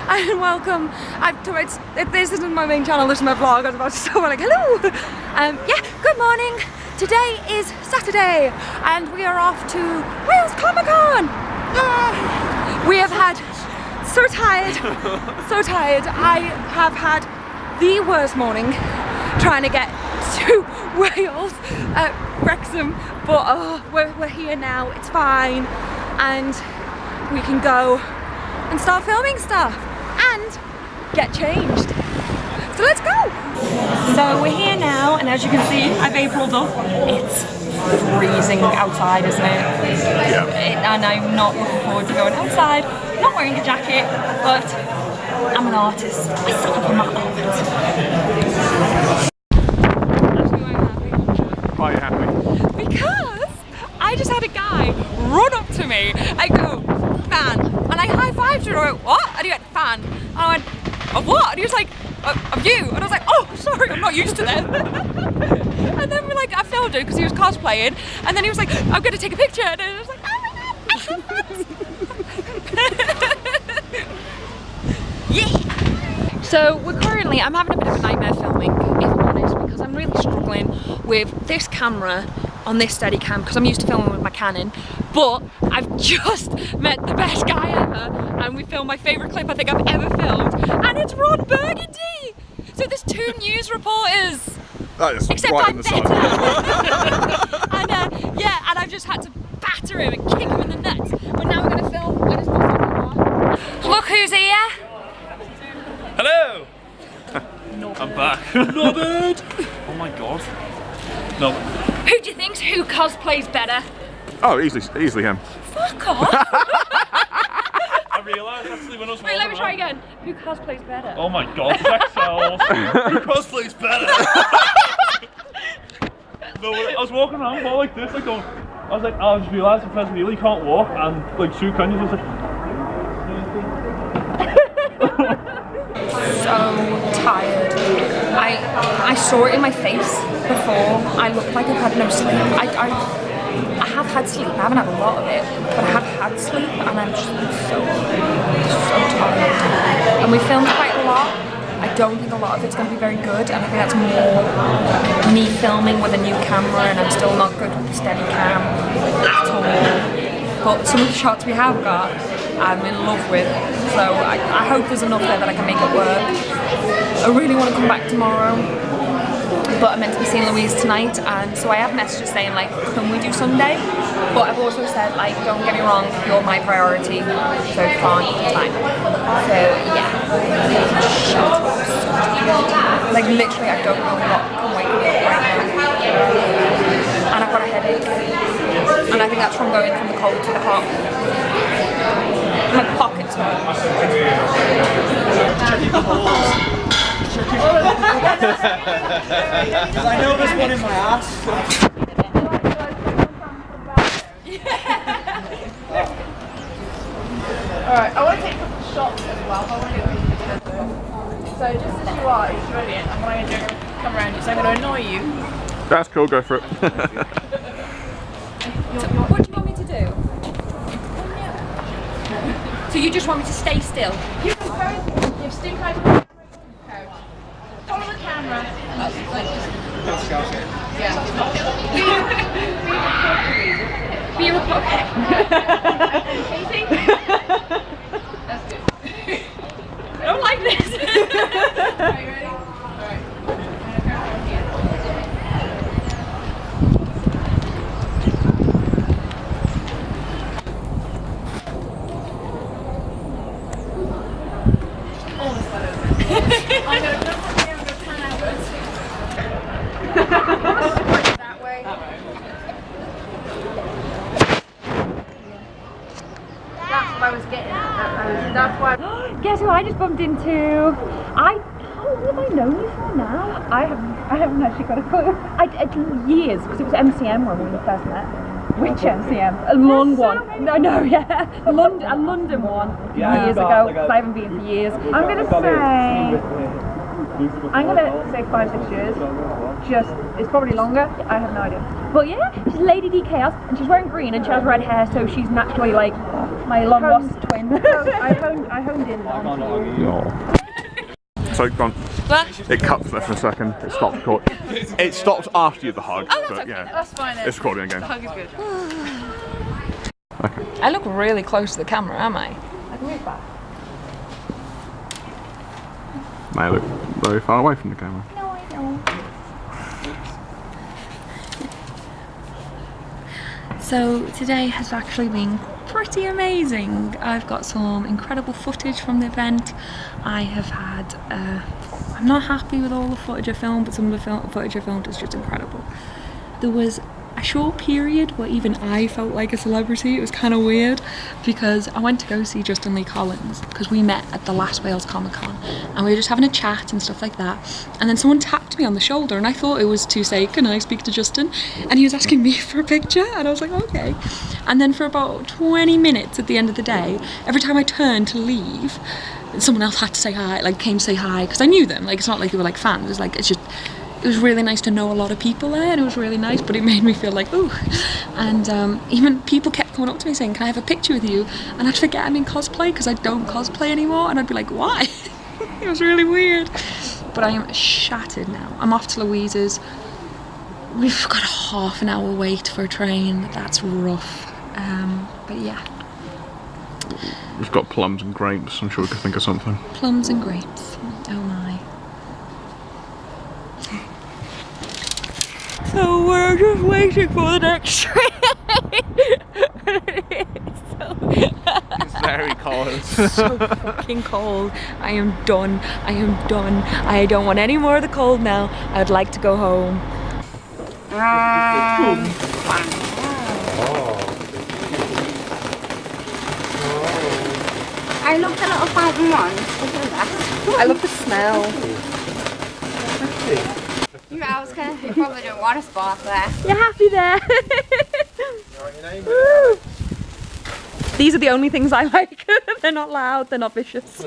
and welcome. This isn't my main channel, this is my vlog. I was about to start like, hello! Yeah, good morning. Today is Saturday and we are off to Wales Comic Con! We have had, so tired, so tired. I have had the worst morning trying to get to Wales, Wrexham, but we're here now, it's fine, and we can go and start filming stuff and get changed. So let's go! So we're here now, and as you can see, I've Apriled up. It's freezing outside, isn't it? Yeah. And I'm not looking forward to going outside, not wearing a jacket, but I'm an artist. I suffer from my art. Why are you happy? Because I just had a guy run up to me. I go, fan. And I high-fived her and I went, what? And he went, fan. And I went, of what? And he was like, of you. And I was like, oh, sorry, I'm not used to them. And then we're like, I filmed him because he was cosplaying. And then he was like, I'm going to take a picture. And I was like, oh my God, I have fans. Yeah. So I'm having a bit of a nightmare filming, if I'm honest, because I'm really struggling with this camera on this Steadicam because I'm used to filming with my Canon, but I've just met the best guy ever and we filmed my favourite clip I think I've ever filmed, and it's Ron Burgundy! So there's 2 news reporters, except right I'm better! And yeah, and I've just had to batter him and kick him in the nuts, but now we're going to film. Look who's here! Hello! I'm back. Robert! Oh my God. No. Who do you think's who cosplays better? Oh, easily him. Fuck off! I realised actually when I was Wait, let me try again. Who cosplays better? Oh my God, sex sells. Who cosplays better? No, I was walking around all like this, like going, I was like, oh, I just realised the person really can't walk, and like Sue Canyon was like, so tired. I saw it in my face before. I looked like I've had no sleep. I have had sleep. I haven't had a lot of it, but I have had sleep, and I'm just so tired. And we filmed quite a lot. I don't think a lot of it's going to be very good, and I think that's more me filming with a new camera, and I'm still not good with the Steadicam at all. But some of the shots we have got, I'm in love with, so I hope there's enough there that I can make it work. I really want to come back tomorrow, but I'm meant to be seeing Louise tonight, and so I have messages saying like, can we do Sunday? But I've also said like, don't get me wrong, you're my priority, so fine. So yeah, like literally I don't know what can wake me up right now, and I've got a headache, and I think that's from going from the cold to the hot. My pockets hurt. I know there's one in my ass. Alright, I want to take a couple of shots as well. So just as you are, it's brilliant. And what I'm going to do, come around you, so I'm going to annoy you. That's cool, go for it. So, what do you want me to do? So you just want me to stay still? You stick like a couch. Follow the camera. Yeah. Be a reporter. That's good. I don't like this. Are you ready? Alright. I'm going to put my hand and turn outwards. That way. That's what I was getting at. That's why. Guess who I just bumped into? How have I known you for now? I haven't actually got a clue. Years, because it was MCM when we first met. Which MCM? A long one. No, yeah. A London one years ago. Because I haven't been for years. I'm gonna say 5-6 years. Just, it's probably longer. I have no idea. But yeah, she's Lady D Chaos, and she's wearing green, and she has red hair, so she's naturally like my long lost twin. I honed in on you. more. So, go on. What? It cuts there for a second. It stopped recording. It stopped after you the hug. Oh, that's but okay. yeah. That's fine. It's recording again. The hug is good. Okay. I look really close to the camera, am I? I can move back. May look very far away from the camera. No, I don't. So today has actually been pretty amazing. I've got some incredible footage from the event. I have had, I'm not happy with all the footage I filmed, but some of the footage I filmed is just incredible. There was a short period where even I felt like a celebrity. It was kind of weird because I went to go see Justin Lee Collins because we met at the last Wales Comic Con and we were just having a chat and stuff like that, and then someone tapped me on the shoulder and I thought it was to say, can I speak to Justin? And he was asking me for a picture and I was like, okay. And then for about 20 minutes at the end of the day, every time I turned to leave, someone else had to say hi, like came to say hi, because I knew them. Like, it's not like they were like fans, it was like, it was really nice to know a lot of people there, and it was really nice, but it made me feel like, ooh. And even people kept coming up to me saying, can I have a picture with you? And I'd forget I'm in cosplay because I don't cosplay anymore, and I'd be like, why? It was really weird. But I am shattered now. I'm off to Louisa's. We've got a half an hour wait for a train. That's rough. But yeah. We've got plums and grapes. I'm sure we could think of something. Plums and grapes. Oh my. So we're just waiting for the next train. It's very cold. So fucking cold. I am done. I am done. I don't want any more of the cold now. I would like to go home. I love the little fountain ones. I love the smell. I was gonna say, probably don't want a spot there. You're happy there? These are the only things I like. They're not loud, they're not vicious.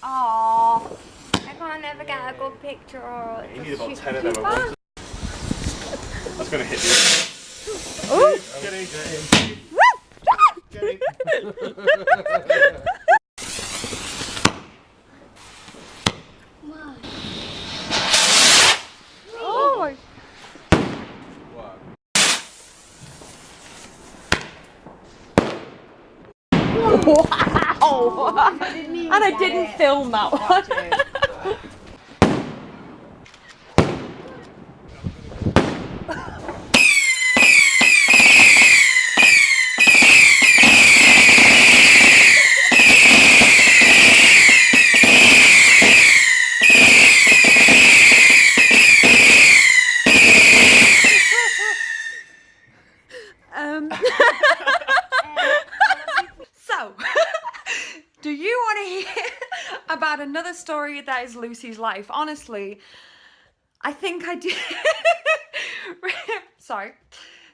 Aww, I can't ever get a good picture. You need about 10 of them at once. That's going to hit you. Ooh. Get in. Oh my. Wow! And I didn't film that one. So, do you want to hear about another story that is Lucy's life? Honestly, I think I do. Sorry.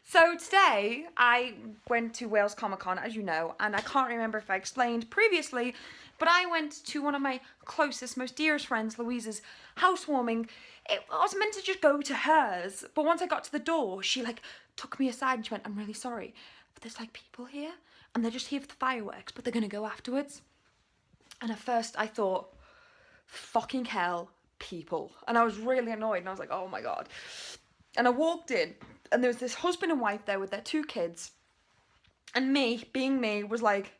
So today I went to Wales Comic Con, as you know, and I can't remember if I explained previously, but I went to one of my closest, most dearest friends, Louisa's housewarming. I was meant to just go to hers, but once I got to the door, she like took me aside and she went, I'm really sorry, but there's like people here and they're just here for the fireworks, but they're gonna go afterwards. And at first I thought, fucking hell, people. And I was really annoyed and I was like, oh my God. And I walked in and there was this husband and wife there with their 2 kids. And me, being me, was like,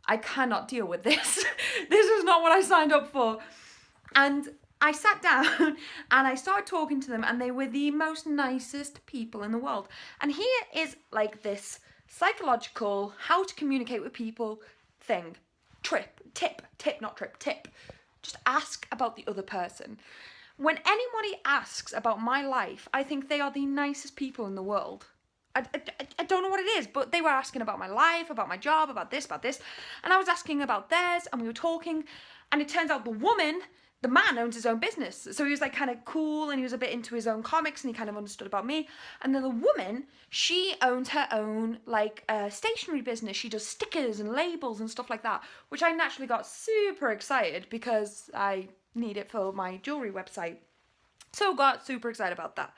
I cannot deal with this. This is not what I signed up for. And I sat down and I started talking to them and they were the most nicest people in the world. And here is like this psychological how to communicate with people thing. Tip. Just ask about the other person. When anybody asks about my life, I think they are the nicest people in the world. I don't know what it is, but they were asking about my life, about my job, about this, and I was asking about theirs, and we were talking, and it turns out the man owns his own business, so he was like kind of cool, and he was a bit into his own comics, and he kind of understood about me. And then the woman, she owns her own like stationery business. She does stickers and labels and stuff like that, which I naturally got super excited because I need it for my jewelry website. So got super excited about that.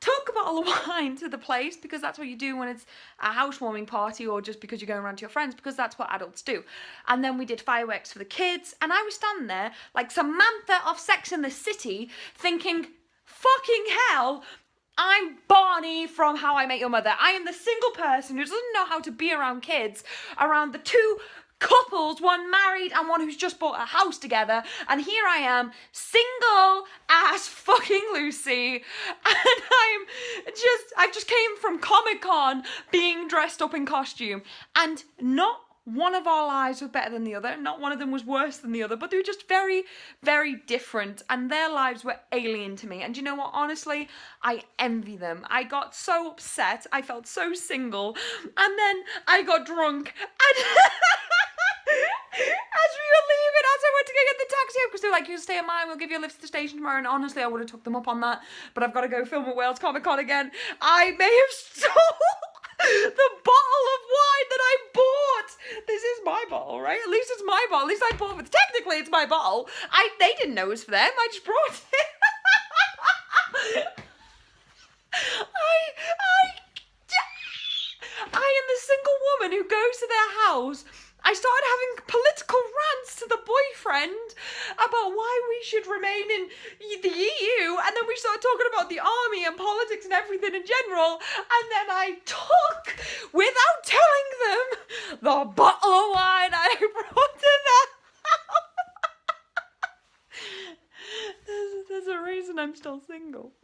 took a bottle of wine to the place because that's what you do when it's a housewarming party or just because you're going around to your friends, because that's what adults do. And then we did fireworks for the kids, and I was standing there like Samantha of Sex and the City thinking, fucking hell, I'm Barney from How I Met Your Mother. I am the single person who doesn't know how to be around kids, around the two couples, one married and one who's just bought a house together, and here I am, single as fucking Lucy, and I just came from Comic-Con being dressed up in costume, and not one of our lives was better than the other, not one of them was worse than the other, but they were just very, very different, and their lives were alien to me. And you know what, honestly, I envy them. I got so upset, I felt so single, and then I got drunk, and as we were leaving, as I went to go get the taxi, because they were like, you stay at mine, we'll give you a lift to the station tomorrow, and honestly, I would have took them up on that, but I've got to go film at Wales Comic-Con again. I may have stole the bottle of wine that I bought. This is my bottle, right? At least it's my bottle. At least I bought it. Technically, it's my bottle. They didn't know it was for them. I just brought it. I am the single woman who goes to their house. I started having political rants to the boyfriend about why we should remain in the EU, and then we started talking about the army and politics and everything in general, and then I took, without telling them, the bottle of wine I brought to their house. There's a reason I'm still single.